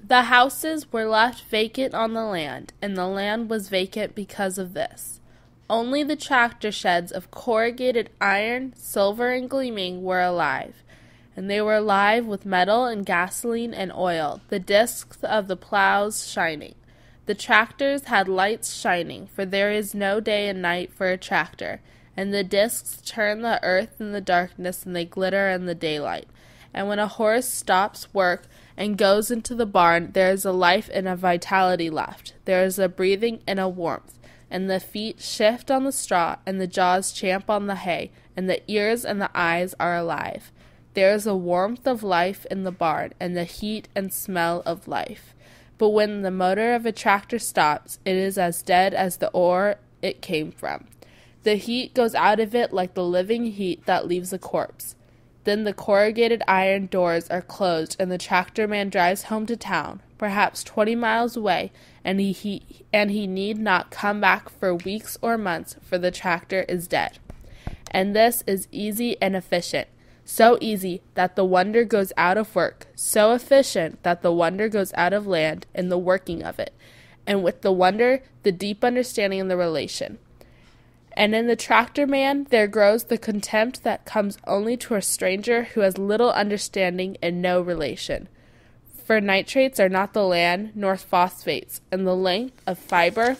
The houses were left vacant on the land, and the land was vacant because of this. Only the tractor sheds of corrugated iron, silver, and gleaming were alive, and they were alive with metal and gasoline and oil, the discs of the plows shining. The tractors had lights shining, for there is no day and night for a tractor, and the discs turn the earth in the darkness, and they glitter in the daylight. And when a horse stops work and goes into the barn, there is a life and a vitality left. There is a breathing and a warmth, and the feet shift on the straw, and the jaws champ on the hay, and the ears and the eyes are alive. There is a warmth of life in the barn, and the heat and smell of life. But when the motor of a tractor stops, it is as dead as the ore it came from. The heat goes out of it like the living heat that leaves a corpse. Then the corrugated iron doors are closed, and the tractor man drives home to town, perhaps 20 miles away, and he need not come back for weeks or months, for the tractor is dead. And this is easy and efficient. So easy that the wonder goes out of work, so efficient that the wonder goes out of land in the working of it, and with the wonder, the deep understanding of the relation. And in the tractor man there grows the contempt that comes only to a stranger who has little understanding and no relation. For nitrates are not the land, nor phosphates, and the length of fiber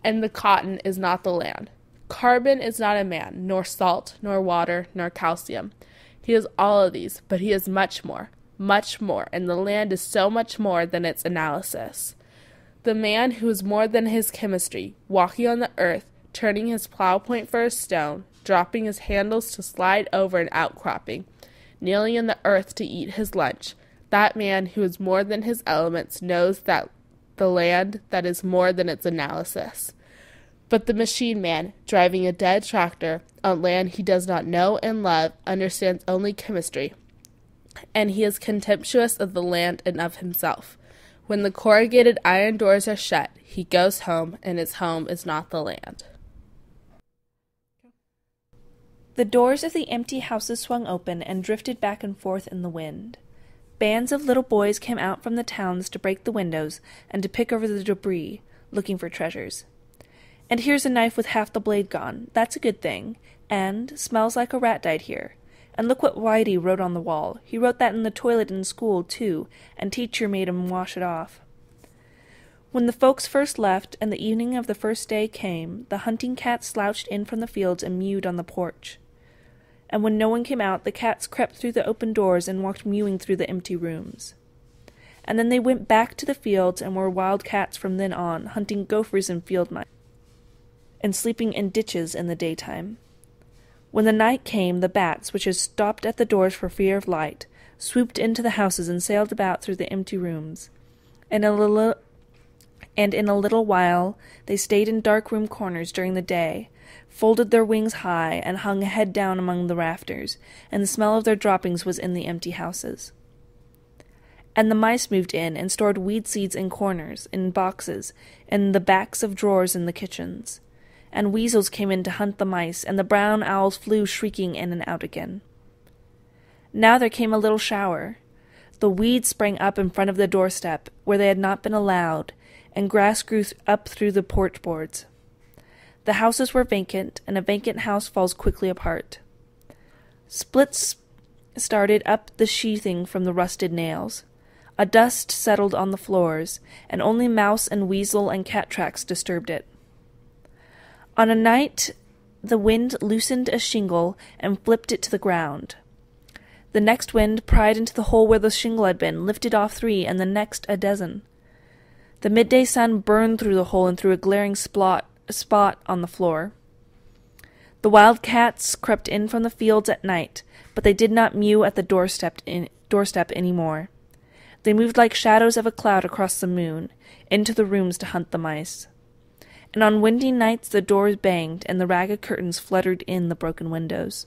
and the cotton is not the land. Carbon is not a man, nor salt, nor water, nor calcium. He is all of these, but he is much more, and the land is so much more than its analysis. The man who is more than his chemistry, walking on the earth, turning his plow point for a stone, dropping his handles to slide over an outcropping, kneeling in the earth to eat his lunch, that man who is more than his elements knows that the land that is more than its analysis. But the machine man, driving a dead tractor on land he does not know and love, understands only chemistry, and he is contemptuous of the land and of himself. When the corrugated iron doors are shut, he goes home, and his home is not the land. The doors of the empty houses swung open and drifted back and forth in the wind. Bands of little boys came out from the towns to break the windows and to pick over the debris, looking for treasures. And here's a knife with half the blade gone. That's a good thing. And smells like a rat died here. And look what Whitey wrote on the wall. He wrote that in the toilet in school, too, and teacher made him wash it off. When the folks first left, and the evening of the first day came, the hunting cats slouched in from the fields and mewed on the porch. And when no one came out, the cats crept through the open doors and walked mewing through the empty rooms. And then they went back to the fields and were wild cats from then on, hunting gophers and field mice, and sleeping in ditches in the daytime. When the night came, the bats, which had stopped at the doors for fear of light, swooped into the houses and sailed about through the empty rooms. And in a little while they stayed in dark room corners during the day, folded their wings high, and hung head down among the rafters, and the smell of their droppings was in the empty houses. And the mice moved in and stored weed seeds in corners, in boxes, in the backs of drawers in the kitchens. And weasels came in to hunt the mice, and the brown owls flew shrieking in and out again. Now there came a little shower. The weeds sprang up in front of the doorstep, where they had not been allowed, and grass grew up through the porch boards. The houses were vacant, and a vacant house falls quickly apart. Splits started up the sheathing from the rusted nails. A dust settled on the floors, and only mouse and weasel and cat tracks disturbed it. On a night, the wind loosened a shingle and flipped it to the ground. The next wind pried into the hole where the shingle had been, lifted off 3, and the next a dozen. The midday sun burned through the hole and threw a glaring spot on the floor. The wild cats crept in from the fields at night, but they did not mew at the doorstep any more. They moved like shadows of a cloud across the moon, into the rooms to hunt the mice. And on windy nights the doors banged, and the ragged curtains fluttered in the broken windows.